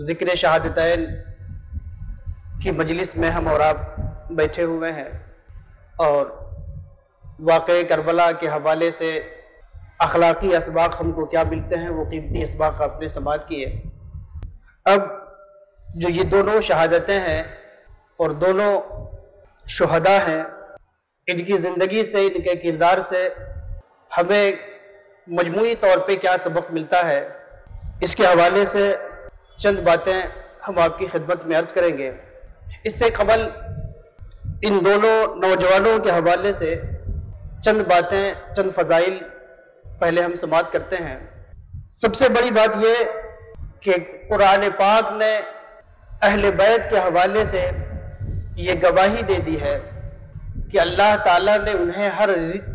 ذکر شہادتین کی مجلس میں ہم اور آپ بیٹھے ہوئے ہیں اور واقعہ کربلا کے حوالے سے اخلاقی اسباق ہم کو کیا ملتے ہیں وہ قیمتی اسباق آپ نے سماعت کیے۔ اب جو یہ دونوں شہادتیں ہیں اور دونوں شہداء ہیں، ان کی زندگی سے، ان کے کردار سے ہمیں مجموعی طور پہ کیا سبق ملتا ہے، اس کے حوالے سے چند باتیں ہم آپ کی خدمت میں عرض کریں گے۔ اس سے قبل ان دونوں نوجوانوں کے حوالے سے چند باتیں، چند فضائل پہلے ہم سماعت کرتے ہیں۔ سب سے بڑی بات یہ کہ قرآن پاک نے اہل بیت کے حوالے سے یہ گواہی دے دی ہے کہ اللہ تعالیٰ نے انہیں ہر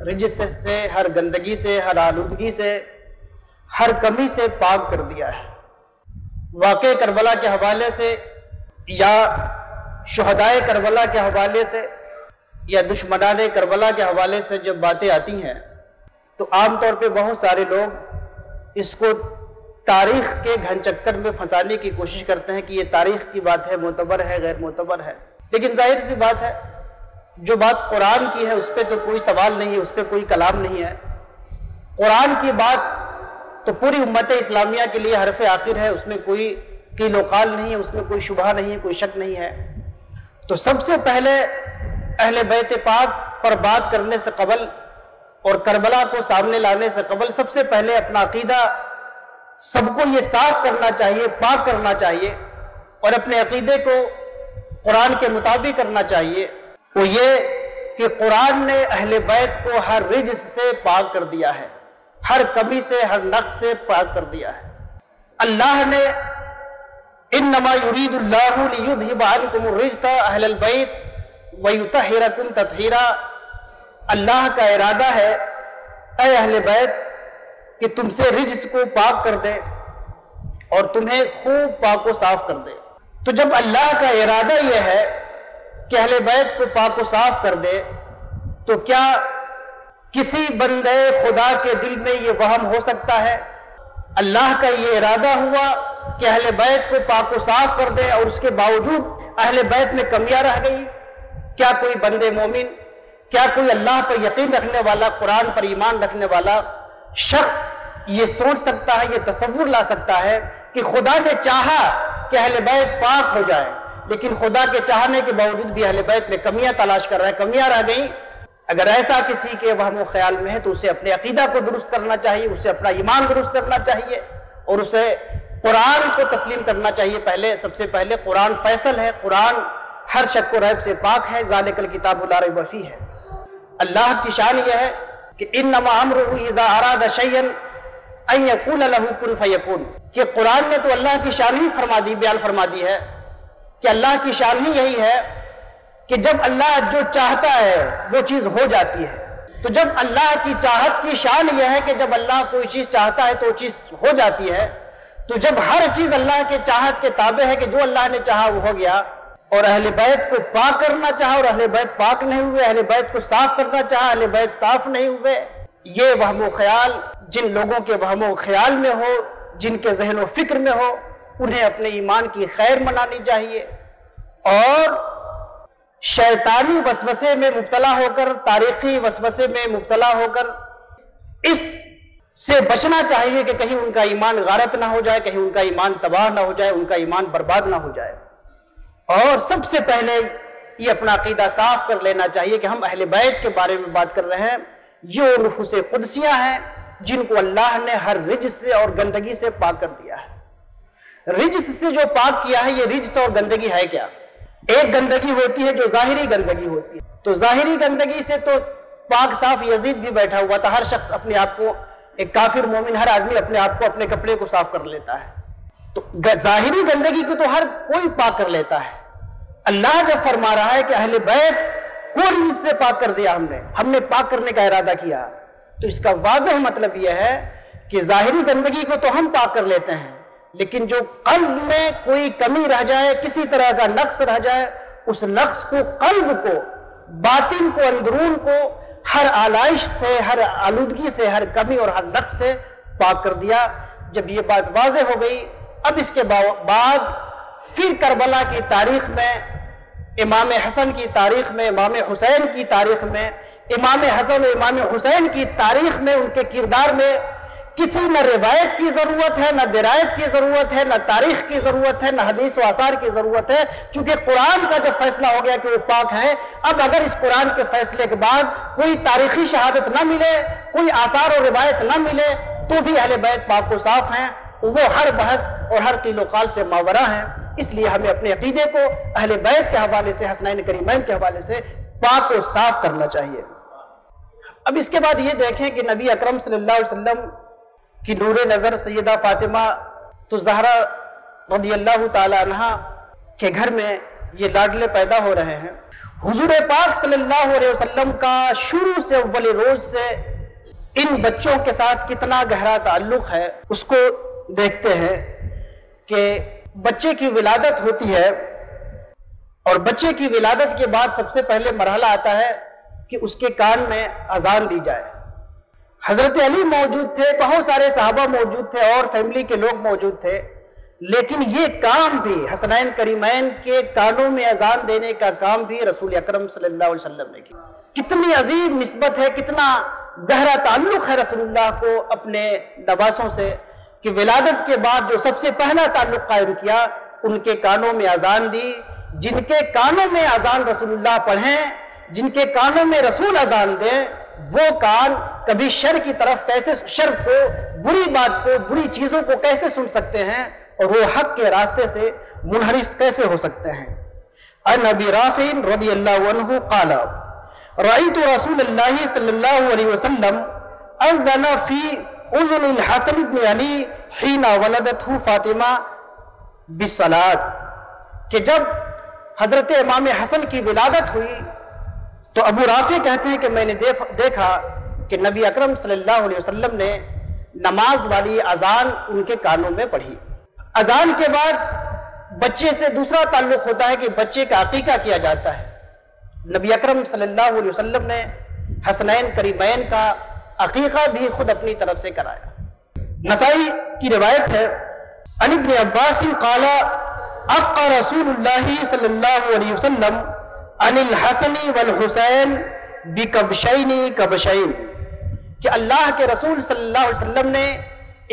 رجس سے، ہر گندگی سے، ہر آلودگی سے، ہر کمی سے پاک کر دیا ہے۔ واقع کربلا کے حوالے سے یا شہدائے کربلا کے حوالے سے یا دشمنان کربلا کے حوالے سے جب باتیں آتی ہیں تو عام طور پہ بہت سارے لوگ اس کو تاریخ کے گھن چکر میں پھنسانے کی کوشش کرتے ہیں کہ یہ تاریخ کی بات ہے، معتبر ہے، غیر معتبر ہے۔ لیکن ظاہر سی بات ہے، جو بات قرآن کی ہے اس پہ تو کوئی سوال نہیں ہے، اس پہ کوئی کلام نہیں ہے۔ قرآن کی بات تو پوری امت اسلامیہ کے لیے حرف آخر ہے، اس میں کوئی قیل و قال نہیں ہے، اس میں کوئی شبہ نہیں ہے، کوئی شک نہیں ہے۔ تو سب سے پہلے اہل بیت پاک پر بات کرنے سے قبل اور کربلا کو سامنے لانے سے قبل سب سے پہلے اپنا عقیدہ سب کو یہ صاف کرنا چاہیے، پاک کرنا چاہیے اور اپنے عقیدے کو قرآن کے مطابق کرنا چاہیے۔ وہ یہ کہ قرآن نے اہل بیت کو ہر رجس سے پاک کر دیا ہے، ہر کمی سے، ہر نقص سے پاک کر دیا ہے۔ اللہ نے انما یرید اللہ لیذھب عنکم الرجس اہل البیت ویطہرکم تطہیرا، اللہ کا ارادہ ہے اے اہل بیت کہ تم سے رجس کو پاک کر دے اور تمہیں خوب پاک و صاف کر دے۔ تو جب اللہ کا ارادہ یہ ہے کہ اہل بیت کو پاک و صاف کر دے تو کیا کسی بندے خدا کے دل میں یہ وہم ہو سکتا ہے؟ اللہ کا یہ ارادہ ہوا کہ اہل بیت کو پاک و صاف کر دے اور اس کے باوجود اہل بیت میں کمیاں رہ گئی۔ کیا کوئی بندے مومن، کیا کوئی اللہ پر یقین رکھنے والا، قرآن پر ایمان رکھنے والا شخص یہ سوچ سکتا ہے، یہ تصور لا سکتا ہے کہ خدا نے چاہا کہ اہل بیت پاک ہو جائے لیکن خدا کے چاہنے کے باوجود بھی اہل بیت میں کمیاں تلاش کر رہا ہے، کمیاں رہ گئیں؟ اگر ایسا کسی کے وہم و خیال میں ہے تو اسے اپنے عقیدہ کو درست کرنا چاہیے، اسے اپنا ایمان درست کرنا چاہیے اور اسے قرآن کو تسلیم کرنا چاہیے۔ پہلے سب سے پہلے قرآن فیصل ہے، قرآن ہر شک و ریب سے پاک ہے، ذالک الکتاب لا ریب فیہ ہے۔ اللہ کی شان یہ ہے کہ انما امرہ اذا اراد شیئا ان یقول له کن فیکون، کہ قرآن نے تو اللہ کی شان ہی بیان فرما دی ہے کہ اللہ کی شان ہی یہی ہے کہ جب اللہ جو چاہتا ہے وہ چیز ہو جاتی ہے۔ تو جب اللہ کی چاہت کی شان یہ ہے کہ جب اللہ کوئی چیز چاہتا ہے تو وہ چیز ہو جاتی ہے، تو جب ہر چیز اللہ کے چاہت کے تابع ہے کہ جو اللہ نے چاہا وہ ہو گیا، اور اہل بیت کو پاک کرنا چاہا اور اہل بیت پاک نہیں ہوئے، اہل بیت کو صاف کرنا چاہا، اہل بیت صاف نہیں ہوئے، یہ وہم و خیال جن لوگوں کے وہم و خیال میں ہو، جن کے ذہن و فکر میں ہو، انہیں اپنے ایمان کی خیر منانی چاہیے اور شیطانی وسوسے میں مبتلا ہو کر، تاریخی وسوسے میں مبتلا ہو کر اس سے بچنا چاہیے کہ کہیں ان کا ایمان غارت نہ ہو جائے، کہیں ان کا ایمان تباہ نہ ہو جائے، ان کا ایمان برباد نہ ہو جائے۔ اور سب سے پہلے یہ اپنا عقیدہ صاف کر لینا چاہیے کہ ہم اہل بیت کے بارے میں بات کر رہے ہیں، یہ نفوس قدسیہ ہیں جن کو اللہ نے ہر رجس سے اور گندگی سے پاک کر دیا ہے۔ رجس سے جو پاک کیا ہے، یہ رجس اور گندگی ہے کیا؟ ایک گندگی ہوتی ہے جو ظاہری گندگی ہوتی ہے، تو ظاہری گندگی سے تو پاک صاف یزید بھی بیٹھا ہوا تھا، ہر شخص اپنے آپ کو، ایک کافر مومن ہر آدمی اپنے آپ کو، اپنے کپڑے کو صاف کر لیتا ہے، تو ظاہری گندگی کو تو ہر کوئی پاک کر لیتا ہے۔ اللہ جب فرما رہا ہے کہ اہل بیت کو رجس سے پاک کر دیا، ہم نے پاک کرنے کا ارادہ کیا، تو اس کا واضح مطلب یہ ہے کہ ظاہری گندگی کو تو ہم پاک کر لیتے ہیں لیکن جو قلب میں کوئی کمی رہ جائے، کسی طرح کا نقص رہ جائے، اس نقص کو، قلب کو، باطن کو، اندرون کو ہر آلائش سے، ہر آلودگی سے، ہر کمی اور ہر نقص سے پاک کر دیا۔ جب یہ بات واضح ہو گئی، اب اس کے بعد پھر کربلا کی تاریخ میں، امام حسن کی تاریخ میں، امام حسین کی تاریخ میں، امام حسن و امام حسین کی تاریخ میں، ان کے کردار میں کسی نہ روایت کی ضرورت ہے، نہ درایت کی ضرورت ہے، نہ تاریخ کی ضرورت ہے، نہ حدیث و آثار کی ضرورت ہے، چونکہ قرآن کا جو فیصلہ ہو گیا کہ وہ پاک ہیں۔ اب اگر اس قرآن کے فیصلے کے بعد کوئی تاریخی شہادت نہ ملے، کوئی آثار و روایت نہ ملے، تو بھی اہل بیت پاک و صاف ہیں، وہ ہر بحث اور ہر قیل و قال سے ماورا ہیں۔ اس لیے ہمیں اپنے عقیدے کو اہل بیت کے حوالے سے، حسنین کریمین کے حوالے سے پاک و صاف کرنا چاہیے۔ اب اس کے بعد یہ دیکھیں کہ نبی اکرم صلی اللہ علیہ وسلم کی نور نظر سیدہ فاطمہ تو زہرا رضی اللہ تعالی عنہ کے گھر میں یہ لاڈلے پیدا ہو رہے ہیں۔ حضور پاک صلی اللہ علیہ وسلم کا شروع سے اول روز سے ان بچوں کے ساتھ کتنا گہرا تعلق ہے، اس کو دیکھتے ہیں کہ بچے کی ولادت ہوتی ہے، اور بچے کی ولادت کے بعد سب سے پہلے مرحلہ آتا ہے کہ اس کے کان میں اذان دی جائے۔ حضرت علی موجود تھے، بہت سارے صحابہ موجود تھے اور فیملی کے لوگ موجود تھے، لیکن یہ کام بھی حسنین کریمین کے کانوں میں اذان دینے کا کام بھی رسول اکرم صلی اللہ علیہ وسلم نے کیا۔ کتنی عظیم نسبت ہے، کتنا گہرا تعلق ہے رسول اللہ کو اپنے نواسوں سے، کہ ولادت کے بعد جو سب سے پہلا تعلق قائم کیا، ان کے کانوں میں اذان دی۔ جن کے کانوں میں اذان رسول اللہ پڑھیں، جن کے کانوں میں رسول اذان دیں، وہ کان کبھی شر کی طرف کیسے، شر کو، بری بات کو، بری چیزوں کو کیسے سن سکتے ہیں، اور وہ حق کے راستے سے منحرف کیسے ہو سکتے ہیں۔ عن ابی رافع رضی اللہ عنہ قال رأیت رسول اللہ صلی اللہ علیہ وسلم اذن فی اذن الحسن بن علی حین ولدته فاطمہ بالصلاۃ، کہ جب حضرت امام حسن کی ولادت ہوئی تو ابو رافع کہتے ہیں کہ میں نے دیکھا کہ نبی اکرم صلی اللہ علیہ وسلم نے نماز والی اذان ان کے کانوں میں پڑھی۔ اذان کے بعد بچے سے دوسرا تعلق ہوتا ہے کہ بچے کا عقیقہ کیا جاتا ہے۔ نبی اکرم صلی اللہ علیہ وسلم نے حسنین کریمین کا عقیقہ بھی خود اپنی طرف سے کرایا۔ نسائی کی روایت ہے، عن ابن عباس قال عق رسول اللہ صلی اللہ علیہ وسلم عن الحسن والحسین بکبشین کبشین، کہ اللہ کے رسول صلی اللہ علیہ وسلم نے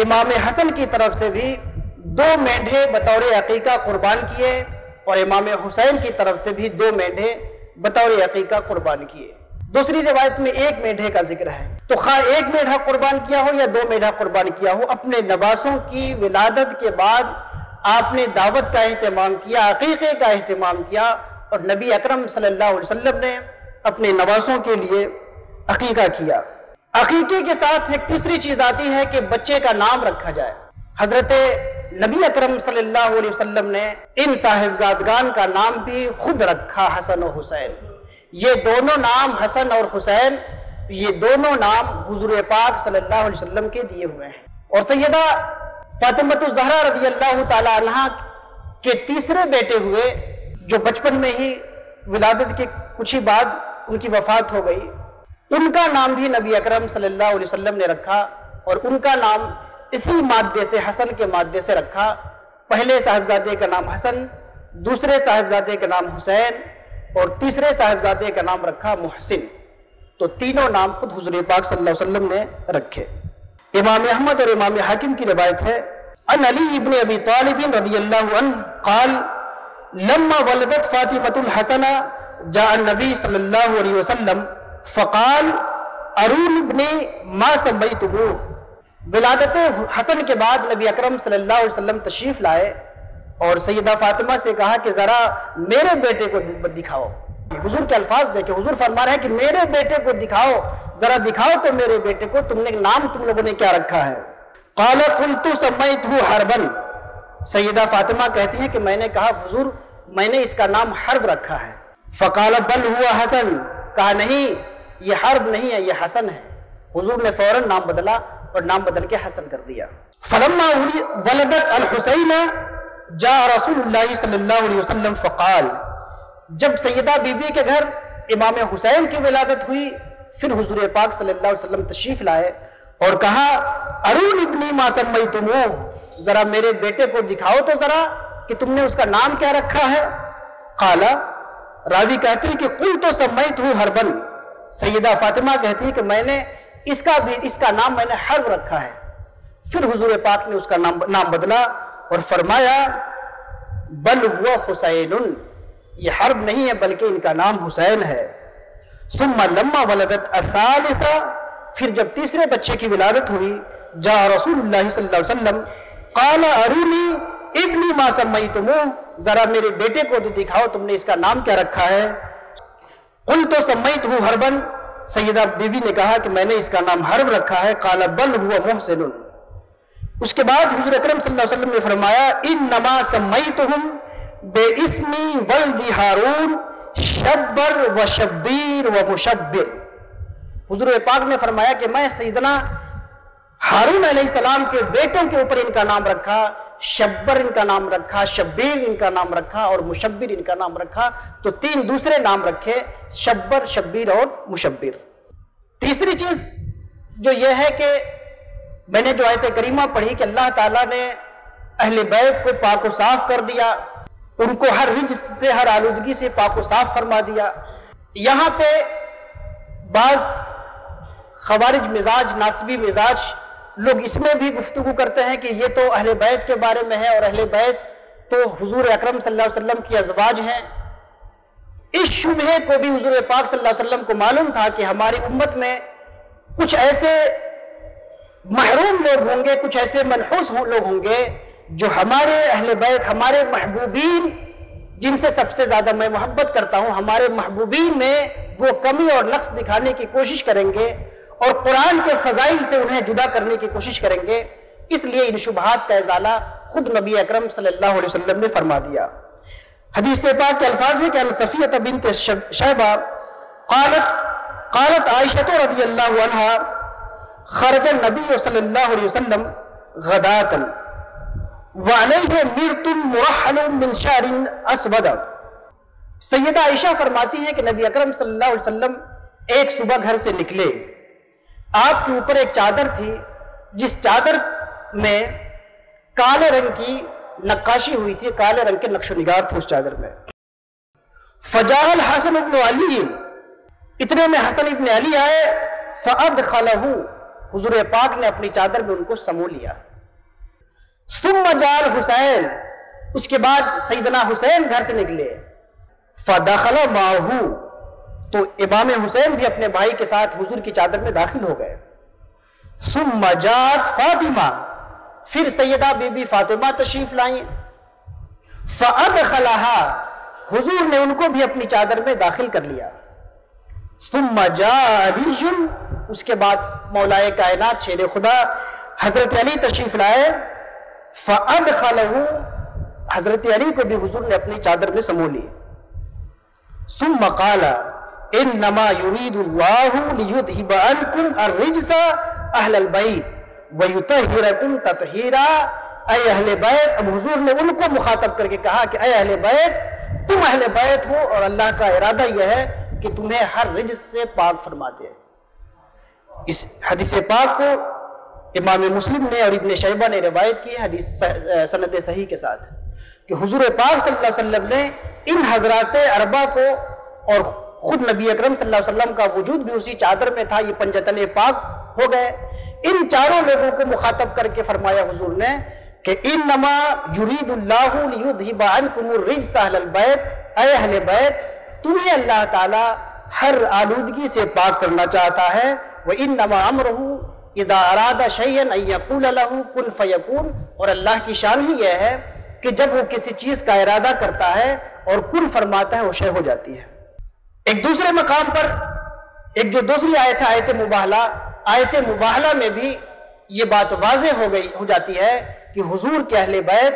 امام حسن کی طرف سے بھی 2 مینڈھے بطور عقیقہ قربان کیے، اور امام حسین کی طرف سے بھی 2 مینڈھے بطور عقیقہ قربان کیے۔ دوسری روایت میں 1 مینڈھے کا ذکر ہے، تو خواہ 1 مینڈھا قربان کیا ہو یا 2 مینڈھا قربان کیا ہو، اپنے نواسوں کی ولادت کے بعد آپ نے دعوت کا اہتمام کیا، عقیقے کا اہتمام کیا، اور نبی اکرم صلی اللہ علیہ وسلم نے اپنے نواسوں کے لیے عقیقہ کیا۔ عقیقے کے ساتھ ایک تیسری چیز آتی ہے کہ بچے کا نام رکھا جائے۔ حضرت نبی اکرم صلی اللہ علیہ وسلم نے ان صاحبزادگان کا نام بھی خود رکھا، حسن و حسین۔ یہ دونوں نام حسن اور حسین، یہ دونوں نام حضور پاک صلی اللہ علیہ وسلم کے دیے ہوئے ہیں۔ اور سیدہ فاطمہ الزہرا رضی اللہ تعالی عنہ کے تیسرے بیٹے ہوئے، جو بچپن میں ہی ولادت کے کچھ ہی بعد ان کی وفات ہو گئی، ان کا نام بھی نبی اکرم صلی اللہ علیہ وسلم نے رکھا، اور ان کا نام اسی مادے سے، حسن کے مادے سے رکھا۔ پہلے صاحبزادے کا نام حسن، دوسرے صاحبزادے کا نام حسین، اور تیسرے صاحبزادے کا نام رکھا محسن۔ تو تینوں نام خود حضور پاک صلی اللہ علیہ وسلم نے رکھے۔ امام احمد اور امام حاکم کی روایت ہے، عن علی ابن ابی طالب رضی اللہ عنہ قال لما ولدت فاطمة الحسن جاء النبی صلی اللہ علیہ وسلم فقال ارون ابن ما سمیتموہ۔ ولادت حسن کے بعد نبی اکرم صلی اللہ علیہ وسلم تشریف لائے اور سیدہ فاطمہ سے کہا کہ ذرا میرے بیٹے کو دکھاؤ۔ حضور کے الفاظ دیکھیں، حضور فرما رہے ہیں کہ میرے بیٹے کو دکھاؤ، ذرا دکھاؤ تو میرے بیٹے کو، تم نے نام تم لوگوں نے کیا رکھا ہے؟ قال قلت سمیتہ حربا۔ سیدہ فاطمہ کہتی ہیں کہ میں نے کہا حضور میں نے اس کا نام حرب رکھا ہے۔ فقال بل هو حسن، کہا نہیں یہ حرب نہیں ہے، یہ حسن ہے۔ حضور نے فوراً نام بدلا اور نام بدل کے حسن کر دیا۔ فلما ولدت الحسین جاء رسول اللہ صلی اللہ علیہ وسلم فقال، جب سیدہ بی بی کے گھر امام حسین کی ولادت ہوئی، پھر حضور پاک صلی اللہ علیہ وسلم تشریف لائے اور کہا ارون ابنی ما سمیتموہ، ذرا میرے بیٹے کو دکھاؤ تو ذرا کہ تم نے اس کا نام کیا رکھا ہے۔ قال، راوی کہتی ہے کہ قلت سمیتہ حربا، سیدہ فاطمہ کہتی ہے کہ میں نے اس کا نام میں نے حرب رکھا ہے۔ پھر حضور پاک نے اس کا نام بدلا اور فرمایا بل ہوا حسین، یہ حرب نہیں ہے بلکہ ان کا نام حسین ہے۔ ثم لما ولدت الثالثہ، پھر جب تیسرے بچے کی ولادت ہوئی، جاء رسول اللہ صلی اللہ علیہ وسلم قال ارونی ابنی ما سمیتموہ، ذرا میرے بیٹے کو تو دکھاؤ تم نے اس کا نام کیا رکھا ہے۔ قلت سمیتہ حربا، سیدہ بی بی نے کہا کہ میں نے اس کا نام حرب رکھا ہے۔ قال بل ہوا محسن، اس کے بعد حضور اکرم صلی اللہ علیہ وسلم نے فرمایا انما سمیتہم بے اسمی ولد ہارون شبر و شبیر و مشبر، حضور پاک نے فرمایا کہ میں سیدنا ہارون علیہ السلام کے بیٹوں کے اوپر ان کا نام رکھا، شبر ان کا نام رکھا، شبیر ان کا نام رکھا اور مشبر ان کا نام رکھا، تو تین دوسرے نام رکھے، شبر، شبیر اور مشبر۔ تیسری چیز جو یہ ہے کہ میں نے جو آیت کریمہ پڑھی کہ اللہ تعالیٰ نے اہل بیت کو پاک و صاف کر دیا، ان کو ہر رجس سے، ہر آلودگی سے پاک و صاف فرما دیا۔ یہاں پہ بعض خوارج مزاج، ناصبی مزاج لوگ اس میں بھی گفتگو کرتے ہیں کہ یہ تو اہل بیت کے بارے میں ہے اور اہل بیت تو حضور اکرم صلی اللہ علیہ وسلم کی ازواج ہیں۔ اس شبہے کو بھی حضور پاک صلی اللہ علیہ وسلم کو معلوم تھا کہ ہماری امت میں کچھ ایسے محروم لوگ ہوں گے، کچھ ایسے منحوس لوگ ہوں گے جو ہمارے اہل بیت، ہمارے محبوبین جن سے سب سے زیادہ میں محبت کرتا ہوں، ہمارے محبوبین میں وہ کمی اور نقص دکھانے کی کوشش کریں گے اور قرآن کے فضائل سے انہیں جدا کرنے کی کوشش کریں گے۔ اس لیے ان شبہات کا ازالہ خود نبی اکرم صلی اللہ علیہ وسلم نے فرما دیا۔ حدیث پاک کے الفاظ ہے کہ صفیہ بنت شیبہ قالت عائشہ رضی اللہ عنہا خرج النبی صلی اللہ علیہ وسلم غداۃ وعلیہ مرط مرحل من شعر اسود، سیدہ عائشہ فرماتی ہیں کہ نبی اکرم صلی اللہ علیہ وسلم ایک صبح گھر سے نکلے، آپ کے اوپر ایک چادر تھی جس چادر میں کالے رنگ کی نقاشی ہوئی تھی، کالے رنگ کے نقش و نگار تھے اس چادر میں۔ فجاء الحسن بن علی، اتنے میں حسن ابن علی آئے، فادخلہ، حضور پاک نے اپنی چادر میں ان کو سمو لیا۔ ثم جاء الحسین، اس کے بعد سیدنا حسین گھر سے نکلے، فدخل معہ، تو امام حسین بھی اپنے بھائی کے ساتھ حضور کی چادر میں داخل ہو گئے۔ ثم جاءت فاطمہ، پھر سیدہ بی بی فاطمہ تشریف لائیں، فادخلہا، حضور نے ان کو بھی اپنی چادر میں داخل کر لیا۔ ثم جاء علی، اس کے بعد مولائے کائنات شیر خدا حضرت علی تشریف لائے، فادخلہ، حضرت علی کو بھی حضور نے اپنی چادر میں سمو لی۔ ثم قال انما يريد الله ليذهب عنكم الرجس اہل البیت ویطہرکم تطہیرا، اے اہل بیت، اب حضور نے ان کو مخاطب کر کے کہا کہ اے اہل بیت، تم اہل بیت ہو اور اللہ کا ارادہ یہ ہے کہ تمہیں ہر رجس سے پاک فرما دے۔ اس حدیث پاک کو امام مسلم نے اور ابن شیبہ نے روایت کی حدیث سند صحیح کے ساتھ کہ حضور پاک صلی اللہ علیہ وسلم نے ان حضرات اربعہ کو، اور خود نبی اکرم صلی اللہ علیہ وسلم کا وجود بھی اسی چادر میں تھا، یہ پنجتن پاک ہو گئے، ان چاروں لوگوں کو مخاطب کر کے فرمایا حضور نے کہ انما یرید اللہ لیذھب عنکم الرجس اہل البیت، اے اہل بیت، تمہیں اللہ تعالی ہر آلودگی سے پاک کرنا چاہتا ہے۔ وانما امرہ اذا اراد شیئا ان یقول له کن فیکون، اور اللہ کی شان ہی یہ ہے کہ جب وہ کسی چیز کا ارادہ کرتا ہے اور کن فرماتا ہے وہ شے ہو جاتی ہے۔ ایک دوسرے مقام پر ایک جو دوسری آیت ہے آیت مباہلہ میں بھی یہ بات واضح ہو جاتی ہے کہ حضور کے اہل بیت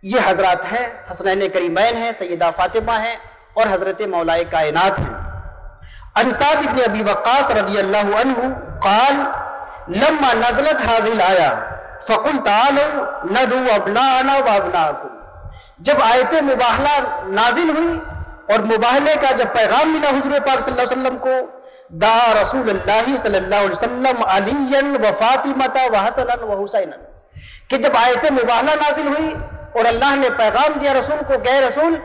یہ حضرات ہیں، حسنین کریمین ہیں، سیدہ فاطمہ ہیں اور حضرت مولائے کائنات ہیں۔ عن سعد بن ابی وقاص رضی اللہ عنہ قال لما نزلت هذه الآية فقل تعالوا ندعو ابناءنا وابناءكم، جب آیت مباہلہ نازل ہوئی اور مباہلے کا جب پیغام ملا حضور پاک صلی اللہ علیہ وسلم کو، دعا رسول اللہ صلی اللہ علیہ وسلم علیاً و فاطمہ و حسنا و حسینا، کہ جب آیت مباہلہ نازل ہوئی اور اللہ نے پیغام دیا رسول کو کہ رسول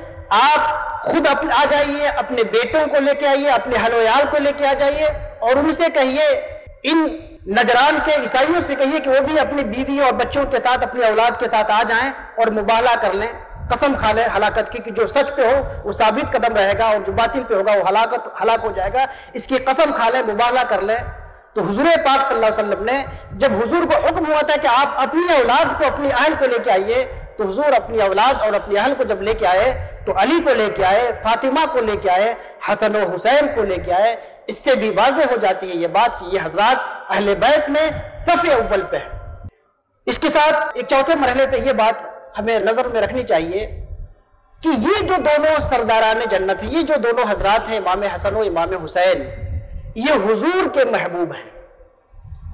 آپ خود آ جائیے، اپنے بیٹوں کو لے کے آئیے، اپنے اہل و عیال کو لے کے آ جائیے اور ان سے کہیے، ان نجران کے عیسائیوں سے کہیے کہ وہ بھی اپنی بیوی اور بچوں کے ساتھ، اپنی اولاد کے ساتھ آ جائیں اور مباہلہ کر لیں، قسم کھا لیں ہلاکت کی کہ جو سچ پہ ہو وہ ثابت قدم رہے گا اور جو باطل پہ ہوگا وہ ہلاک ہو جائے گا، اس کی قسم کھا لیں، مباہلہ کر لیں۔ تو حضور پاک صلی اللہ علیہ وسلم نے جب حضور کو حکم ہوا تھا کہ آپ اپنی اولاد کو، اپنی اہل کو لے کے آئیے، تو حضور اپنی اولاد اور اپنی اہل کو جب لے کے آئے تو علی کو لے کے آئے، فاطمہ کو لے کے آئے، حسن و حسین کو لے کے آئے۔ اس سے بھی واضح ہو جاتی ہے یہ بات کہ یہ حضرات اہل بیت میں صف اول پہ ہیں۔ اس کے ساتھ ایک چوتھے مرحلے پہ یہ بات ہمیں نظر میں رکھنی چاہیے کہ یہ جو دونوں سرداران جنت ہیں، یہ جو دونوں حضرات ہیں، امام حسن و امام حسین، یہ حضور کے محبوب ہیں،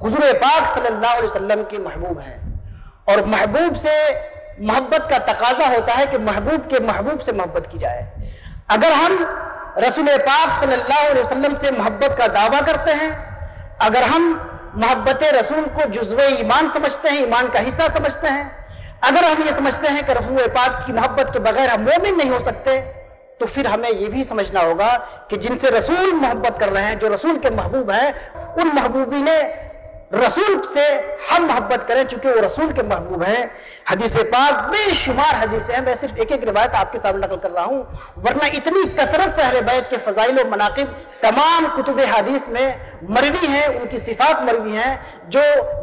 حضور پاک صلی اللہ علیہ وسلم کے محبوب ہیں، اور محبوب سے محبت کا تقاضا ہوتا ہے کہ محبوب کے محبوب سے محبت کی جائے۔ اگر ہم رسول پاک صلی اللہ علیہ وسلم سے محبت کا دعویٰ کرتے ہیں، اگر ہم محبت رسول کو جزو ایمان سمجھتے ہیں، ایمان کا حصہ سمجھتے ہیں، اگر ہم یہ سمجھتے ہیں کہ رسول پاک کی محبت کے بغیر ہم مومن نہیں ہو سکتے، تو پھر ہمیں یہ بھی سمجھنا ہوگا کہ جن سے رسول محبت کر رہے ہیں، جو رسول کے محبوب ہیں، ان محبوبین رسول سے ہم محبت کریں چونکہ وہ رسول کے محبوب ہیں۔ حدیث پاک بے شمار حدیثیں ہیں، میں صرف ایک ایک روایت آپ کے سامنے نقل کر رہا ہوں، ورنہ اتنی کثرت سے اہل بیت کے فضائل و مناقب تمام کتب حدیث میں مروی ہیں، ان کی صفات مروی ہیں،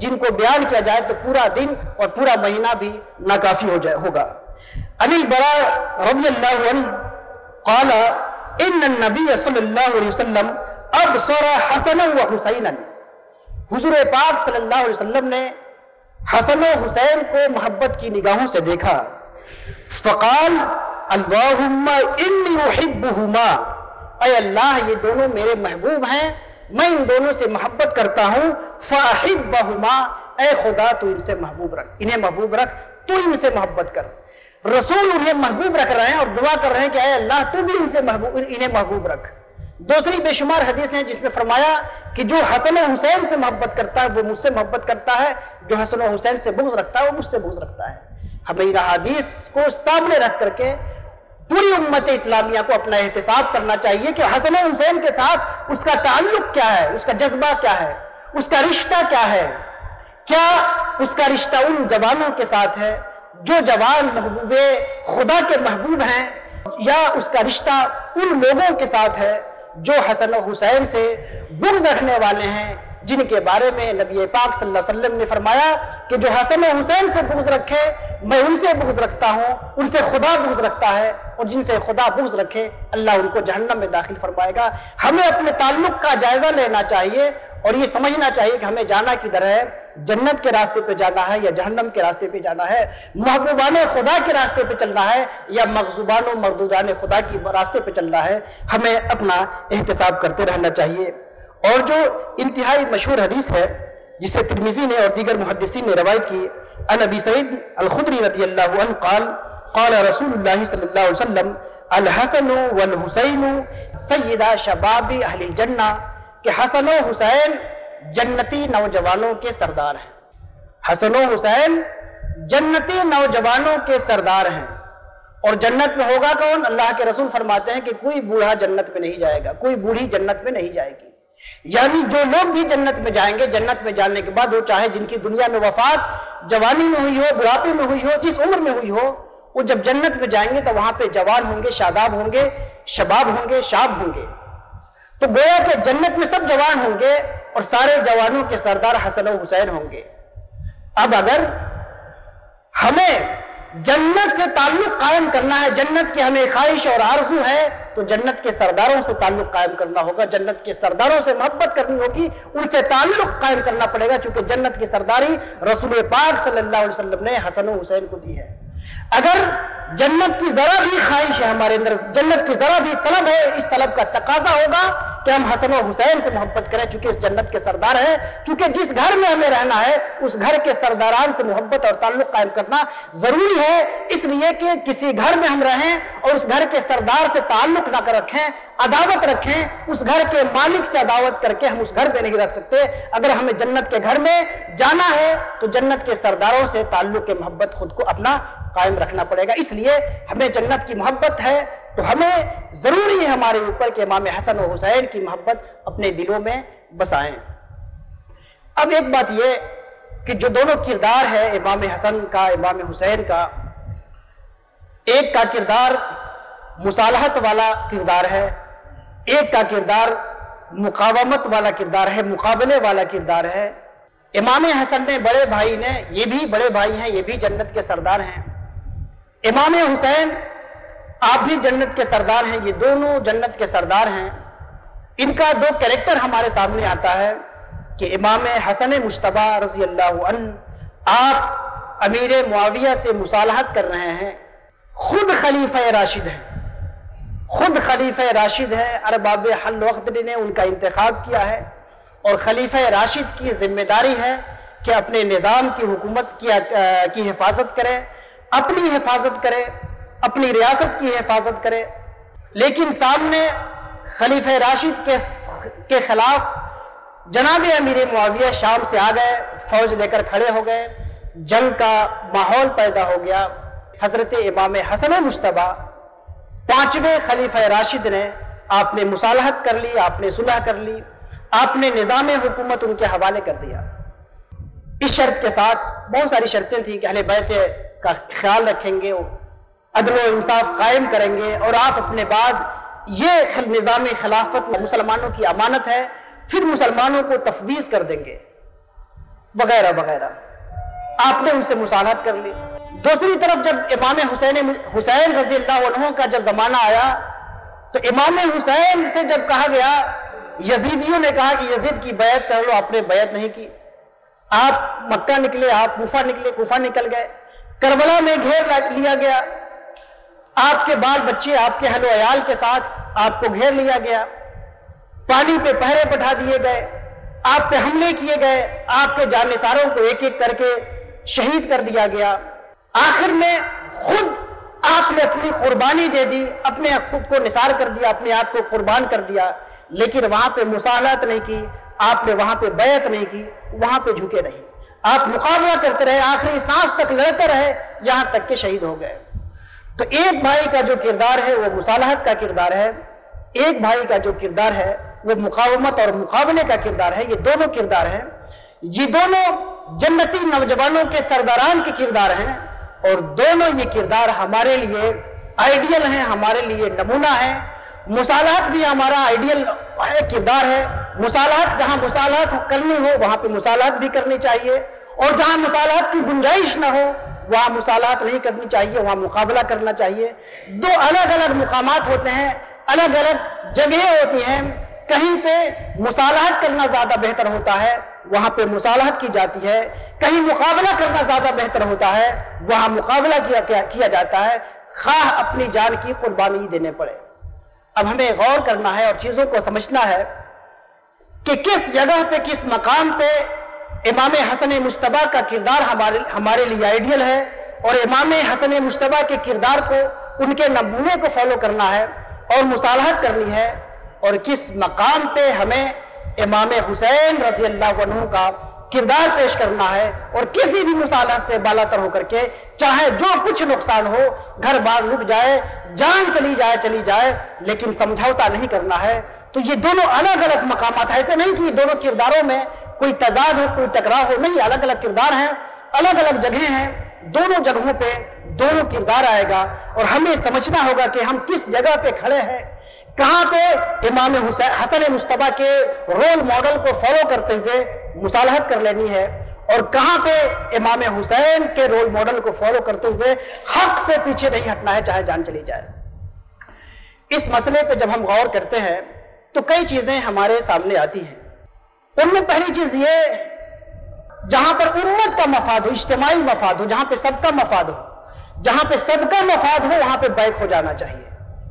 جن کو بیان کیا جائے تو پورا دن اور پورا مہینہ بھی ناکافی ہوگا۔ عن البراء رضی اللہ عنہ قال ان النبی صلی اللہ علیہ وسلم ابصر حسنا و حسینا، حضور پاک صلی اللہ علیہ وسلم نے حسن و حسین کو محبت کی نگاہوں سے دیکھا، فقال اللہم انی احبہما، اے اللہ یہ دونوں میرے محبوب ہیں، میں ان دونوں سے محبت کرتا ہوں، فاحبہما، اے خدا تو ان سے محبوب رکھ، انہیں محبوب رکھ، تو ان سے محبت کر۔ رسول انہیں محبوب رکھ رہے ہیں اور دعا کر رہے ہیں کہ اے اللہ تو بھی انہیں محبوب رکھ۔ دوسری بے شمار حدیث ہیں جس میں فرمایا کہ جو حسن و حسین سے محبت کرتا ہے وہ مجھ سے محبت کرتا ہے، جو حسن و حسین سے بغض رکھتا ہے وہ مجھ سے بغض رکھتا ہے۔ ہمیں ان حدیث کو سامنے رکھ کر کے پوری امت اسلامیہ کو اپنا احتساب کرنا چاہیے کہ حسن و حسین کے ساتھ اس کا تعلق کیا ہے، اس کا جذبہ کیا ہے، اس کا رشتہ کیا ہے، کیا اس کا رشتہ ان جوانوں کے ساتھ ہے جو جوان محبوب خدا کے محبوب ہیں، یا اس کا رشتہ ان لوگوں کے ساتھ ہے جو حسن و حسین سے بغض رکھنے والے ہیں، جن کے بارے میں نبی پاک صلی اللہ علیہ وسلم نے فرمایا کہ جو حسن و حسین سے بغض رکھے میں ان سے بغض رکھتا ہوں، ان سے خدا بغض رکھتا ہے، اور جن سے خدا بغض رکھے اللہ ان کو جہنم میں داخل فرمائے گا۔ ہمیں اپنے تعلق کا جائزہ لینا چاہیے اور یہ سمجھنا چاہیے کہ ہمیں جانا کدھر ہے، جنت کے راستے پہ جانا ہے یا جہنم کے راستے پہ جانا ہے، محبوبان خدا کے راستے پہ چلنا ہے یا مغضوبان و مردودان خدا کی راستے پہ چلنا ہے۔ ہمیں اپنا احتساب کرتے رہنا چاہیے۔ اور جو انتہائی مشہور حدیث ہے جسے ترمذی نے اور دیگر محدثین نے روایت کی، عن ابی سعید الخدری رضی اللہ عنہ قال قال رسول اللہ صلی اللہ علیہ وسلم الحسن والحسین سیدہ شباب اہل الجنہ، کہ حسن و حسین جنتی نوجوانوں کے سردار ہیں، حسن و حسین جنتی نوجوانوں کے سردار ہیں۔ اور جنت میں ہوگا کون؟ اللہ کے رسول فرماتے ہیں کہ کوئی بوڑھا جنت میں نہیں جائے گا، کوئی بوڑھی جنت میں نہیں جائے گی، یعنی جو لوگ بھی جنت میں جائیں گے، جنت میں جانے کے بعد وہ چاہے جن کی دنیا میں وفات جوانی میں ہوئی ہو، بڑھاپے میں ہوئی ہو، جس عمر میں ہوئی ہو، وہ جب جنت میں جائیں گے تو وہاں پہ جوان ہوں گے، شاداب ہوں گے، شباب ہوں گے، شاب ہوں گے۔ تو گویا کہ جنت میں سب جوان ہوں گے اور سارے جوانوں کے سردار حسن و حسین ہوں گے۔ اب اگر ہمیں جنت سے تعلق قائم کرنا ہے، جنت کی ہمیں خواہش اور آرزو ہے، تو جنت کے سرداروں سے تعلق قائم کرنا ہوگا، جنت کے سرداروں سے محبت کرنی ہوگی، ان سے تعلق قائم کرنا پڑے گا، چونکہ جنت کی سرداری رسول پاک صلی اللہ علیہ وسلم نے حسن و حسین کو دی ہے۔ اگر جنت کی ذرا بھی خواہش ہے ہمارے اندر، جنت کی ذرا بھی طلب ہے، اس طلب کا تقاضا ہوگا کہ ہم حسن و حسین سے محبت کریں، چونکہ اس جنت کے سردار ہیں، چونکہ جس گھر میں ہمیں رہنا ہے اس گھر کے سرداران سے محبت اور تعلق قائم کرنا ضروری ہے، اس لیے کہ کسی گھر میں ہم رہیں اور اس گھر کے سردار سے تعلق نہ کر رکھیں، عداوت رکھیں، اس گھر کے مالک سے عداوت کر کے ہم اس گھر پہ نہیں رکھ سکتے۔ اگر ہمیں جنت کے گھر میں جانا ہے تو جنت کے سرداروں سے تعلق محبت خود کو اپنا قائم رکھنا پڑے گا۔ اس لیے ہمیں جنت کی محبت ہے تو ہمیں ضروری ہے ہمارے اوپر کہ امام حسن و حسین کی محبت اپنے دلوں میں بسائیں۔ اب ایک بات یہ کہ جو دونوں کردار ہے امام حسن کا امام حسین کا، ایک کا کردار مصالحت والا کردار ہے، ایک کا کردار مقاومت والا کردار ہے، مقابلے والا کردار ہے۔ امام حسن نے بڑے بھائی نے، یہ بھی بڑے بھائی ہیں، یہ بھی جنت کے سردار ہیں۔ امام حسین آپ بھی جنت کے سردار ہیں، یہ دونوں جنت کے سردار ہیں۔ ان کا دو کریکٹر ہمارے سامنے آتا ہے کہ امام حسن مجتبی رضی اللہ عنہ آپ امیر معاویہ سے مصالحت کر رہے ہیں، خود خلیفہ راشد ہیں، خود خلیفہ راشد ہے، ارباب حل وقت نے ان کا انتخاب کیا ہے، اور خلیفہ راشد کی ذمہ داری ہے کہ اپنے نظام کی حکومت کی حفاظت کرے، اپنی حفاظت کرے، اپنی ریاست کی حفاظت کرے۔ لیکن سامنے خلیفہ راشد کے خلاف جناب امیر معاویہ شام سے آ گئے، فوج لے کر کھڑے ہو گئے، جنگ کا ماحول پیدا ہو گیا۔ حضرت امام حسن مجتبی پانچویں خلیفہ راشد نے، آپ نے مصالحت کر لی، آپ نے صلح کر لی، آپ نے نظام حکومت ان کے حوالے کر دیا، اس شرط کے ساتھ، بہت ساری شرطیں تھیں کہ اہل بیت کا خیال رکھیں گے، عدل و انصاف قائم کریں گے، اور آپ اپنے بعد یہ نظام خلافت مسلمانوں کی امانت ہے، پھر مسلمانوں کو تفویض کر دیں گے وغیرہ وغیرہ۔ آپ نے ان سے مصالحت کر لی۔ دوسری طرف جب امام حسین رضی اللہ عنہ کا جب زمانہ آیا تو امام حسین سے جب کہا گیا، یزیدیوں نے کہا کہ یزید کی بیعت کر لو، آپ نے بیعت نہیں کی، آپ مکہ نکلے، آپ کوفہ نکلے، کوفہ نکل گئے، کربلا میں گھیر لیا گیا، آپ کے بال بچے آپ کے اہل و عیال کے ساتھ آپ کو گھیر لیا گیا، پانی پہ پہرے بٹھا دیے گئے، آپ پہ حملے کیے گئے، آپ کے جانثاروں کو ایک ایک کر کے شہید کر دیا گیا۔ آخر میں خود آپ نے اپنی قربانی دے دی، اپنے خود کو نثار کر دیا، اپنے آپ کو قربان کر دیا، لیکن وہاں پہ مصالحت نہیں کی، آپ نے وہاں پہ بیعت نہیں کی، وہاں پہ جھکے نہیں، آپ مقابلہ کرتے رہے، آخری سانس تک لڑتے رہے، یہاں تک کہ شہید ہو گئے۔ تو ایک بھائی کا جو کردار ہے وہ مصالحت کا کردار ہے، ایک بھائی کا جو کردار ہے وہ مقاومت اور مقابلے کا کردار ہے۔ یہ دونوں کردار ہیں، یہ دونوں جنتی نوجوانوں کے سرداران کے کردار ہیں، اور دونوں یہ کردار ہمارے لیے آئیڈیل ہیں، ہمارے لیے نمونہ ہیں۔ مصالحت بھی ہمارا آئیڈیل کردار ہے، مصالحت جہاں مصالحت کرنی ہو وہاں پہ مصالحت بھی کرنی چاہیے، اور جہاں مصالحت کی گنجائش نہ ہو وہاں مصالحت نہیں کرنی چاہیے، وہاں مقابلہ کرنا چاہیے۔ دو الگ الگ مقامات ہوتے ہیں، الگ الگ جگہیں ہوتی ہیں، کہیں پہ مصالحت کرنا زیادہ بہتر ہوتا ہے، وہاں پہ مصالحت کی جاتی ہے، کہیں مقابلہ کرنا زیادہ بہتر ہوتا ہے، وہاں مقابلہ کیا جاتا ہے، خواہ اپنی جان کی قربانی دینے پڑے۔ اب ہمیں غور کرنا ہے اور چیزوں کو سمجھنا ہے کہ کس جگہ پہ، کس مقام پہ امام حسن مجتبی کا کردار ہمارے لیے آئیڈیل ہے، اور امام حسن مجتبی کے کردار کو، ان کے نمونے کو فالو کرنا ہے اور مصالحت کرنی ہے، اور کس مقام پہ ہمیں امام حسین رضی اللہ عنہ کا کردار پیش کرنا ہے، اور کسی بھی مصالحت سے بالاتر ہو کر کے، چاہے جو کچھ نقصان ہو، گھر بار لٹ جائے، جان چلی جائے، لیکن سمجھوتا نہیں کرنا ہے۔ تو یہ دونوں الگ الگ مقامات، ایسے نہیں کہ دونوں کرداروں میں کوئی تضاد ہو، کوئی ٹکراؤ ہو، نہیں، الگ الگ کردار ہیں، الگ الگ جگہیں ہیں، دونوں جگہوں پہ دونوں کردار آئے گا، اور ہمیں سمجھنا ہوگا کہ ہم کس جگہ پہ کھڑے ہیں، کہاں پہ امام حسن مجتبی کے رول ماڈل کو فالو کرتے ہوئے مصالحت کر لینی ہے، اور کہاں پہ امام حسین کے رول ماڈل کو فالو کرتے ہوئے حق سے پیچھے نہیں ہٹنا ہے، چاہے جان چلی جائے۔ اس مسئلے پہ جب ہم غور کرتے ہیں تو کئی چیزیں ہمارے سامنے آتی ہیں۔ ان میں پہلی چیز یہ، جہاں پر امت کا مفاد ہو، اجتماعی مفاد ہو، جہاں پہ سب کا مفاد ہو، جہاں پہ سب کا مفاد ہو، وہاں پہ بیک ہو جانا چاہیے۔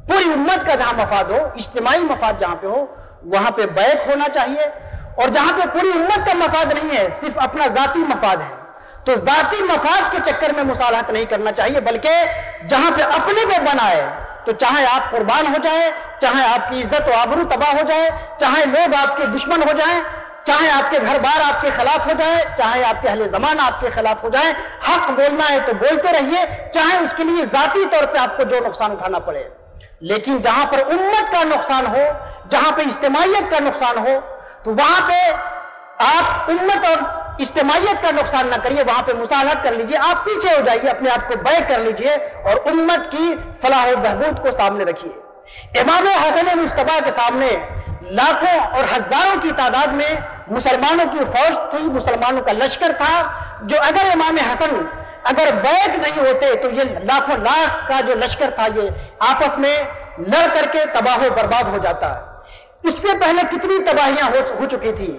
پوری امت کا جہاں مفاد ہو، اجتماعی مفاد جہاں پہ ہو، وہاں پہ بیک ہونا چاہیے، اور جہاں پہ پوری امت کا مفاد نہیں ہے، صرف اپنا ذاتی مفاد ہے، تو ذاتی مفاد کے چکر میں مصالحت نہیں کرنا چاہیے، بلکہ جہاں پہ اپنے کو بنائے تو چاہے آپ قربان ہو جائیں، چاہے آپ کی عزت و آبرو تباہ ہو جائے، چاہے لوگ آپ کے دشمن ہو جائیں، چاہے آپ کے گھر بار آپ کے خلاف ہو جائے، چاہے آپ کے اہل زمان آپ کے خلاف ہو جائیں، حق بولنا ہے تو بولتے رہیے، چاہے اس کے لیے ذاتی طور پہ آپ کو جو نقصان اٹھانا پڑے، لیکن جہاں پر امت کا نقصان ہو، جہاں پہ اجتماعیت کا نقصان ہو، تو وہاں پہ آپ امت اور اجتماعیت کا نقصان نہ کریے، وہاں پہ مصالحت کر لیجئے، آپ پیچھے ہو جائیے، اپنے آپ کو بیک کر لیجئے اور امت کی فلاح و بہبود کو سامنے رکھیے۔ امام حسن مصطفیٰ کے سامنے لاکھوں اور ہزاروں کی تعداد میں مسلمانوں کی فوج تھی، مسلمانوں کا لشکر تھا، جو اگر امام حسن اگر بیک نہیں ہوتے تو یہ لاکھوں لاکھ کا جو لشکر تھا یہ آپس میں لڑ کر کے تباہ و برباد ہو جاتا۔ اس سے پہلے کتنی تباہیاں ہو چکی تھی۔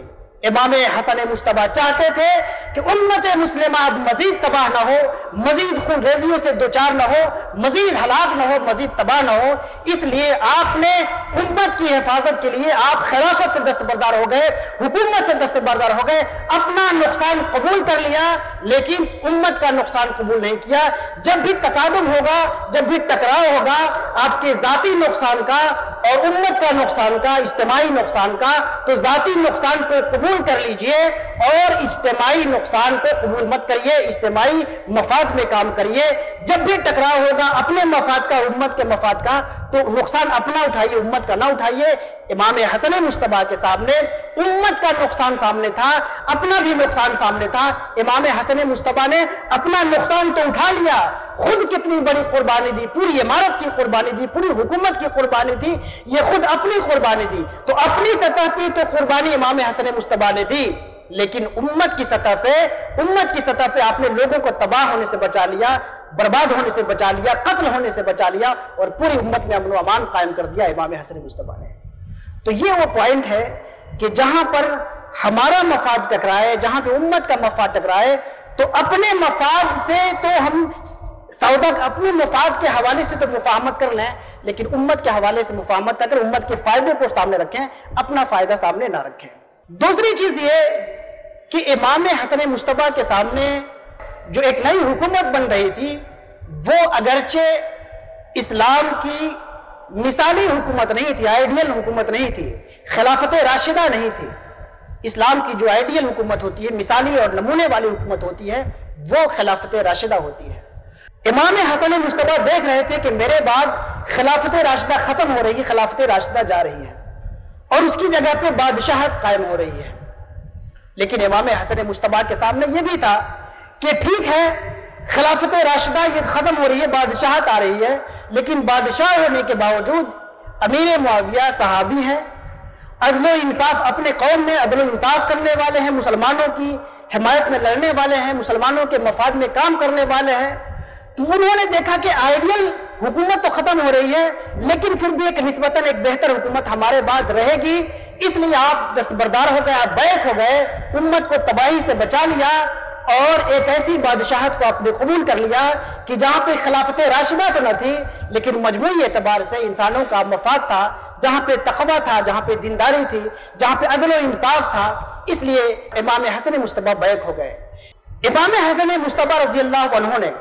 امام حسن مصطفیٰ چاہتے تھے کہ امت مسلمہ اب مزید تباہ نہ ہو، مزید خون ریزیوں سے دوچار نہ ہو، مزید ہلاک نہ ہو، مزید تباہ نہ ہو، اس لیے آپ نے امت کی حفاظت کے لیے آپ خلافت سے دستبردار ہو گئے، حکومت سے دستبردار ہو گئے، اپنا نقصان قبول کر لیا لیکن امت کا نقصان قبول نہیں کیا۔ جب بھی تصادم ہوگا، جب بھی ٹکراؤ ہوگا آپ کے ذاتی نقصان کا اور امت کا نقصان کا، اجتماعی نقصان کا، تو ذاتی نقصان کو قبول کر لیجئے اور اجتماعی نقصان کو قبول مت کریے، اجتماعی مفاد میں کام کریے۔ جب بھی ٹکراؤ ہوگا اپنے مفاد کا، امت کے مفاد کا، تو نقصان اپنا اٹھائیے، امت کا نہ اٹھائیے۔ امام حسن مصطفیٰ کے سامنے امت کا نقصان سامنے تھا، اپنا بھی نقصان سامنے تھا۔ امام حسن مصطفیٰ نے اپنا نقصان تو اٹھا لیا، خود کتنی بڑی قربانی دی، پوری عمارت کی قربانی دی، پوری حکومت کی قربانی دی، یہ خود اپنی قربانی دی، تو اپنی سطح پہ تو قربانی امام حسن مصطفیٰ نے دی، لیکن امت کی سطح پہ آپ نے لوگوں کو تباہ ہونے سے بچا لیا، برباد ہونے سے بچا لیا، قتل ہونے سے بچا لیا، اور پوری امت میں امن و امان قائم کر دیا امام حسن مصطفیٰ نے۔ تو یہ وہ پوائنٹ ہے کہ جہاں پر ہمارا مفاد ٹکرائے، جہاں پہ امت کا مفاد ٹکرائے، تو اپنے مفاد سے تو ہم سودا، اپنے مفاد کے حوالے سے تو مفاہمت کر لیں، لیکن امت کے حوالے سے مفاہمت نہ کریں، امت کے فائدے کو سامنے رکھیں، اپنا فائدہ سامنے نہ رکھیں۔ دوسری چیز یہ کہ امام حسن مصطفیٰ کے سامنے جو ایک نئی حکومت بن رہی تھی، وہ اگرچہ اسلام کی مثالی حکومت نہیں تھی، آئیڈیل حکومت نہیں تھی، خلافت راشدہ نہیں تھی۔ اسلام کی جو آئیڈیل حکومت ہوتی ہے، مثالی اور نمونے والی حکومت ہوتی ہے، وہ خلافت راشدہ ہوتی ہے۔ امام حسن مصطفیٰ دیکھ رہے تھے کہ میرے بعد خلافت راشدہ ختم ہو رہی ہے، خلافت راشدہ جا رہی ہے اور اس کی جگہ پہ بادشاہت قائم ہو رہی ہے۔ لیکن امام حسن مصطفیٰ کے سامنے یہ بھی تھا کہ ٹھیک ہے خلافت راشدہ یہ ختم ہو رہی ہے، بادشاہت آ رہی ہے، لیکن بادشاہ ہونے کے باوجود امیر معاویہ صحابی ہیں، عدل و انصاف، اپنے قوم میں عدل و انصاف کرنے والے ہیں، مسلمانوں کی حمایت میں لڑنے والے ہیں، مسلمانوں کے مفاد میں کام کرنے والے ہیں۔ تو انہوں نے دیکھا کہ آئیڈیل حکومت تو ختم ہو رہی ہے، لیکن پھر بھی ایک نسبتاً ایک بہتر حکومت ہمارے بعد رہے گی، اس لیے آپ دستبردار ہو گئے، آپ بیک ہو گئے، امت کو تباہی سے بچا لیا اور ایک ایسی بادشاہت کو آپ نے قبول کر لیا کہ جہاں پہ خلافت راشدہ تو نہ تھی لیکن مجموعی اعتبار سے انسانوں کا مفاد تھا، جہاں پہ تقویٰ تھا، جہاں پہ دینداری تھی، جہاں پہ عدل و انصاف تھا، اس لیے امام حسن مصطفیٰ بیک ہو گئے۔ امام حسن مصطفیٰ رضی اللہ عنہ نے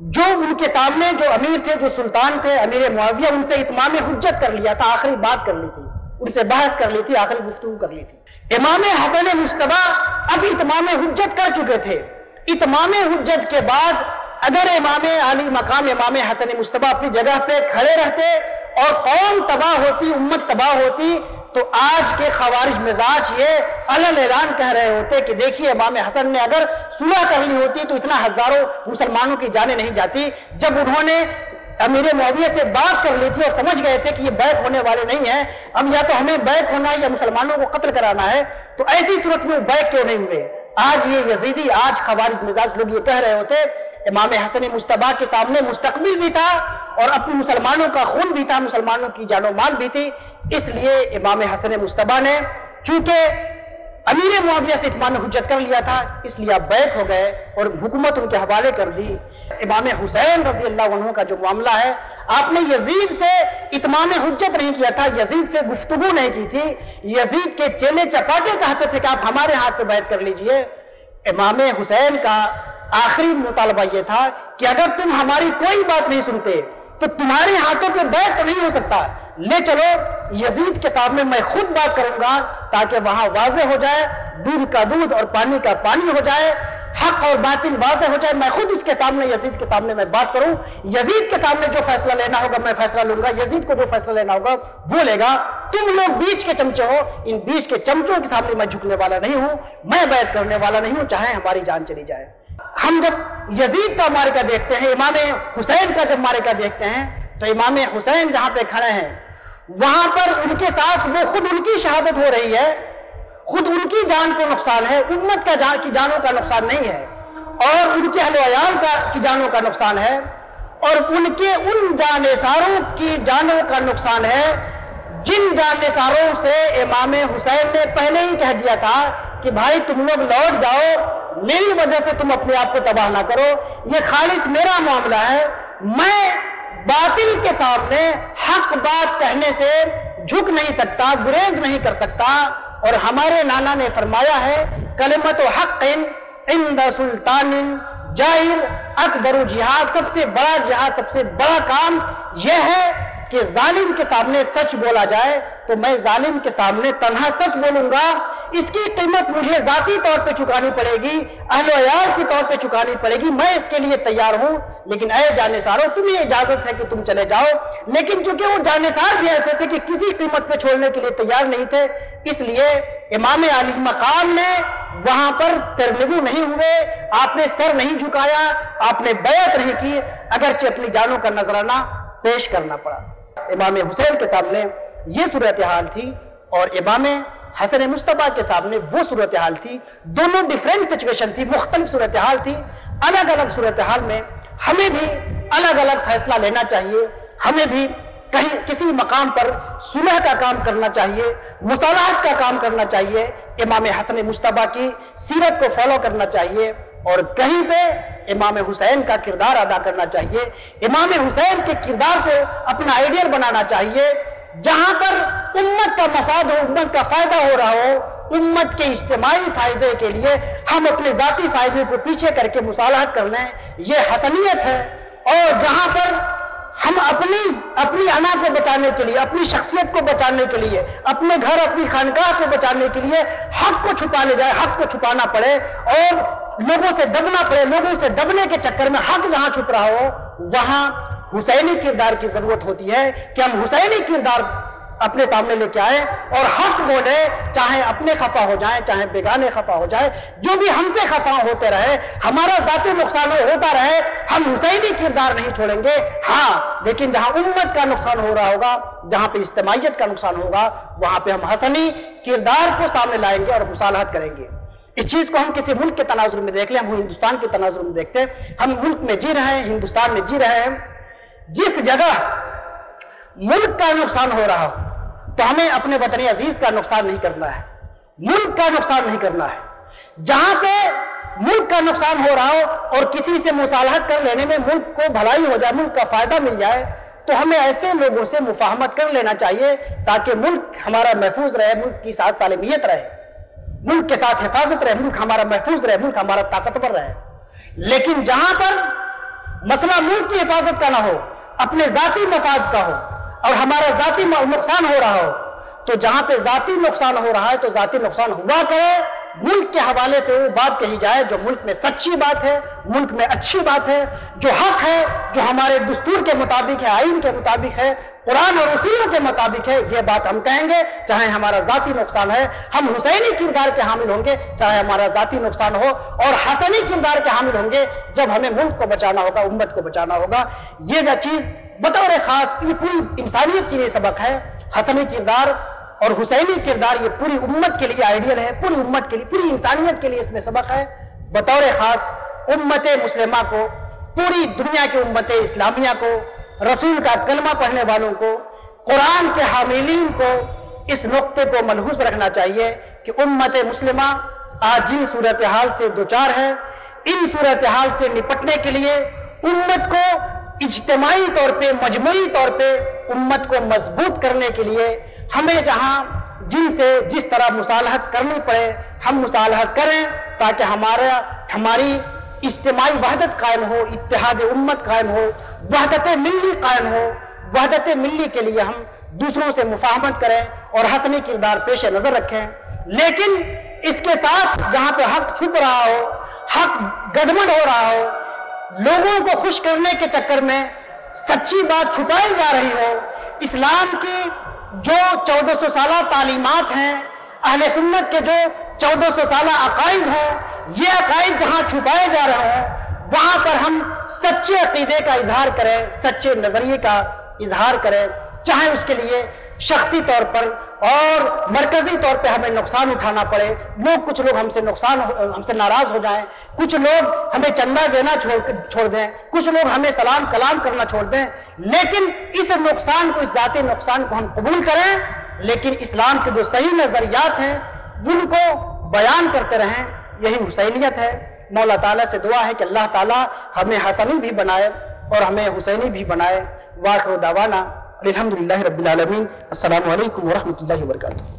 جو ان کے سامنے جو امیر تھے، جو سلطان تھے، امیر معاویہ، ان سے اتمام حجت کر لیا تھا، آخری بات کر لی تھی، ان سے بحث کر لی تھی، آخری گفتگو کر لی تھی۔ امام حسن مصطفیٰ اب اتمام حجت کر چکے تھے۔ اتمام حجت کے بعد اگر امام علی مقام امام حسن مصطفیٰ اپنی جگہ پہ کھڑے رہتے اور قوم تباہ ہوتی، امت تباہ ہوتی، تو آج کے خوارج مزاج یہ علن اعلان کہہ رہے ہوتے کہ دیکھیے امام حسن نے اگر صلح کر لی ہوتی تو اتنا ہزاروں مسلمانوں کی جانیں نہیں جاتی۔ جب انہوں نے امیر معاویہ سے بات کر لی تھی اور سمجھ گئے تھے کہ یہ بیک ہونے والے نہیں ہیں، اب یا تو ہمیں بیک ہونا ہے یا مسلمانوں کو قتل کرانا ہے، تو ایسی صورت میں بیک کیوں نہیں ہوئے؟ آج یہ یزیدی، آج خوارج مزاج لوگ یہ کہہ رہے ہوتے امام حسن مصطفیٰ کے سامنے مستقبل بھی تھا اور اپنے مسلمانوں کا خون بھی تھا، مسلمانوں کی جان و مال بھی تھی، اس لیے امام حسن مصطفیٰ نے چونکہ امیر معاویہ سے اتمام حجت کر لیا تھا، اس لیے آپ بیک ہو گئے اور حکومت ان کے حوالے کر دی۔ امام حسین رضی اللہ عنہ کا جو معاملہ ہے، آپ نے یزید سے اتمام حجت نہیں کیا تھا، یزید سے گفتگو نہیں کی تھی، یزید کے چیلے چپاٹے چاہتے تھے کہ آپ ہمارے ہاتھ پہ بیعت کر لیجئے۔ امام حسین کا آخری مطالبہ یہ تھا کہ اگر تم ہماری کوئی بات نہیں سنتے تو تمہارے ہاتھوں پہ بیعت تو نہیں ہو سکتا، لے چلو یزید کے سامنے میں خود بات کروں گا تاکہ وہاں واضح ہو جائے، دودھ کا دودھ اور پانی کا پانی ہو جائے، حق اور باطل واضح ہو جائے، میں خود اس کے سامنے یزید کے سامنے میں بات کروں، یزید کے سامنے جو فیصلہ لینا ہوگا میں فیصلہ لوں گا، یزید کو جو فیصلہ لینا ہوگا وہ لے گا، تم لوگ بیچ کے چمچے ہو، ان بیچ کے چمچوں کے سامنے میں جھکنے والا نہیں ہوں، میں بیعت کرنے والا نہیں ہوں چاہے ہماری جان چلی جائے۔ ہم جب یزید کا معرکہ دیکھتے ہیں، امام حسین کا جب معرکہ دیکھتے ہیں تو امام حسین جہاں پہ کھڑے ہیں وہاں پر ان کے ساتھ وہ خود ان کی شہادت ہو رہی ہے، خود ان کی جان کو نقصان ہے، امت کی جانوں کا نقصان نہیں ہے، اور ان کے اہل و عیال کی جانوں کا نقصان ہے، اور ان کے ان جانثاروں کی جانوں کا نقصان ہے جن جانثاروں سے امام حسین نے پہلے ہی کہہ دیا تھا کہ بھائی تم لوگ لوٹ جاؤ، میری وجہ سے تم اپنے آپ کو تباہ نہ کرو، یہ خالص میرا معاملہ ہے، میں باطل کے سامنے حق بات کہنے سے جھک نہیں سکتا، گریز نہیں کر سکتا، اور ہمارے نانا نے فرمایا ہے کلمت حق عند سلطان جائر اکبر جہاد، سب سے بڑا جہاد، سب سے بڑا کام یہ ہے کہ ظالم کے سامنے سچ بولا جائے، تو میں ظالم کے سامنے تنہا سچ بولوں گا، اس کی قیمت مجھے ذاتی طور پہ چکانی پڑے گی، اہل و عیال کی طور پہ چکانی پڑے گی، میں اس کے لیے تیار ہوں، لیکن اے جانثاروں تمہیں اجازت ہے کہ تم چلے جاؤ۔ لیکن چونکہ وہ جانثار بھی ایسے تھے کہ کسی قیمت پہ چھوڑنے کے لیے تیار نہیں تھے، اس لیے امام علی مقام نے وہاں پر سرنگو نہیں ہوئے، آپ نے سر نہیں جھکایا، آپ نے بیعت نہیں کی، اگرچہ اپنی جانوں کا نذرانہ پیش کرنا پڑا۔ امام حسین کے سامنے یہ صورتحال تھی اور امام حسن مصطفیٰ کے سامنے وہ صورتحال تھی، دونوں ڈیفرنٹ سچویشن تھی، مختلف صورتحال تھی، الگ الگ صورتحال میں ہمیں بھی الگ الگ فیصلہ لینا چاہیے، ہمیں بھی کہیں کسی مقام پر صلح کا کام کرنا چاہیے، مصالحت کا کام کرنا چاہیے، امام حسن مصطفیٰ کی سیرت کو فالو کرنا چاہیے، اور کہیں پہ امام حسین کا کردار ادا کرنا چاہیے، امام حسین کے کردار کو اپنا آئیڈیل بنانا چاہیے، جہاں پر امت کا مفاد ہو، امت کا فائدہ ہو رہا ہو، امت کے اجتماعی فائدے کے لیے ہم اپنے ذاتی فائدے کو پیچھے کر کے مصالحت کر لیں، یہ حسنیت ہے۔ اور جہاں پر ہم اپنی انا کو بچانے کے لیے، اپنی شخصیت کو بچانے کے لیے، اپنے گھر اپنی خانقاہ کو بچانے کے لیے حق کو چھپانے جائے، حق کو چھپانا پڑے اور لوگوں سے دبنا پڑے، لوگوں سے دبنے کے چکر میں حق جہاں چھپ رہا ہو وہاں حسینی کردار کی ضرورت ہوتی ہے کہ ہم حسینی کردار اپنے سامنے لے کے آئیں اور حق بولے، چاہے اپنے خفا ہو جائیں چاہے بیگانے خفا ہو جائے، جو بھی ہم سے خفا ہوتے رہے، ہمارا ذاتی نقصان ہوتا رہے، ہم حسینی کردار نہیں چھوڑیں گے۔ ہاں لیکن جہاں امت کا نقصان ہو رہا ہوگا، جہاں پہ اجتماعیت کا نقصان ہوگا، وہاں پہ ہم حسنی کردار کو سامنے لائیں گے اور مصالحت کریں گے۔ اس چیز کو ہم کسی ملک کے تناظر میں دیکھ لیں، ہم ہندوستان کے تناظر میں دیکھتے ہیں، ہم ملک میں جی رہے ہیں، ہندوستان میں جی رہے ہیں، جس جگہ ملک کا نقصان ہو رہا ہو تو ہمیں اپنے وطن عزیز کا نقصان نہیں کرنا ہے، ملک کا نقصان نہیں کرنا ہے۔ جہاں پہ ملک کا نقصان ہو رہا ہو اور کسی سے مصالحت کر لینے میں ملک کو بھلائی ہو جائے، ملک کا فائدہ مل جائے، تو ہمیں ایسے لوگوں سے مفاہمت کر لینا چاہیے تاکہ ملک ہمارا محفوظ رہے، ملک کی ساتھ سالمیت رہے، ملک کے ساتھ حفاظت رہے، ملک ہمارا محفوظ رہے، ملک ہمارا طاقتور رہے۔ لیکن جہاں پر مسئلہ ملک کی حفاظت کا نہ ہو، اپنے ذاتی مفاد کا ہو اور ہمارا ذاتی نقصان ہو رہا ہو، تو جہاں پہ ذاتی نقصان ہو رہا ہے تو ذاتی نقصان ہوا کرے، ملک کے حوالے سے وہ بات کہی جائے جو ملک میں سچی بات ہے، ملک میں اچھی بات ہے، جو حق ہے، جو ہمارے دستور کے مطابق ہے، آئین کے مطابق ہے، قرآن اور اصولوں کے مطابق ہے، یہ بات ہم کہیں گے، چاہے ہمارا ذاتی نقصان ہے۔ ہم حسینی کردار کے حامل ہوں گے چاہے ہمارا ذاتی نقصان ہو، اور حسنی کردار کے حامل ہوں گے جب ہمیں ملک کو بچانا ہوگا، امت کو بچانا ہوگا۔ یہ جو چیز بطور خاص یہ پوری انسانیت کے لیے سبق ہے، حسنی کردار اور حسینی کردار یہ پوری امت کے لیے آئیڈیل ہے، پوری امت کے لیے، پوری انسانیت کے لیے اس میں سبق ہے۔ بطور خاص امت مسلمہ کو، پوری دنیا کی امت اسلامیہ کو، رسول کا کلمہ پڑھنے والوں کو، قرآن کے حاملین کو، اس نقطے کو ملحوظ رکھنا چاہیے کہ امت مسلمہ آج جن صورتحال سے دوچار ہے، ان صورتحال سے نپٹنے کے لیے امت کو اجتماعی طور پہ، مجموعی طور پہ امت کو مضبوط کرنے کے لیے ہمیں جہاں جن سے جس طرح مصالحت کرنی پڑے ہم مصالحت کریں، تاکہ ہماری اجتماعی وحدت قائم ہو، اتحاد امت قائم ہو، وحدت ملی قائم ہو۔ وحدت ملی کے لیے ہم دوسروں سے مفاہمت کریں اور حسنی کردار پیش نظر رکھیں، لیکن اس کے ساتھ جہاں پہ حق چھپ رہا ہو، حق گڈمڈ ہو رہا ہو، لوگوں کو خوش کرنے کے چکر میں سچی بات چھپائی جا رہی ہو، اسلام کی جو 1400 سالہ تعلیمات ہیں، اہل سنت کے جو 1400 سالہ عقائد ہیں، یہ عقائد جہاں چھپائے جا رہے ہیں، وہاں پر ہم سچے عقیدے کا اظہار کریں، سچے نظریے کا اظہار کریں، چاہے اس کے لیے شخصی طور پر اور مرکزی طور پہ ہمیں نقصان اٹھانا پڑے، لوگ کچھ لوگ ہم سے ناراض ہو جائیں، کچھ لوگ ہمیں چندہ دینا چھوڑ دیں، کچھ لوگ ہمیں سلام کلام کرنا چھوڑ دیں، لیکن اس نقصان کو، اس ذاتی نقصان کو ہم قبول کریں، لیکن اسلام کے جو صحیح نظریات ہیں ان کو بیان کرتے رہیں۔ یہی حسینیت ہے۔ مولا تعالیٰ سے دعا ہے کہ اللہ تعالیٰ ہمیں حسنی بھی بنائے اور ہمیں حسینی بھی بنائے۔ وآخر دعوانا الحمدللہ رب العالمین۔ السلام علیکم ورحمۃ اللہ وبرکاتہ۔